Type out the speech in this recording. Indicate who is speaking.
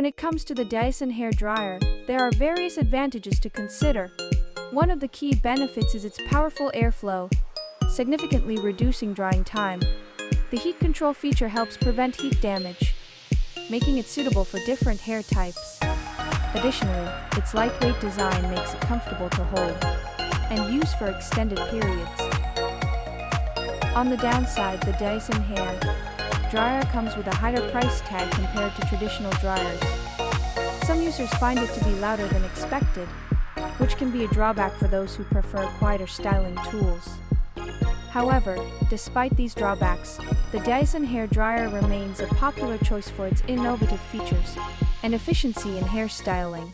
Speaker 1: When it comes to the Dyson hair dryer, there are various advantages to consider. One of the key benefits is its powerful airflow, significantly reducing drying time. The heat control feature helps prevent heat damage, making it suitable for different hair types. Additionally, its lightweight design makes it comfortable to hold and use for extended periods. On the downside, the Dyson hair dryer comes with a higher price tag compared to traditional dryers. Some users find it to be louder than expected, which can be a drawback for those who prefer quieter styling tools. However, despite these drawbacks, the Dyson hair dryer remains a popular choice for its innovative features and efficiency in hair styling.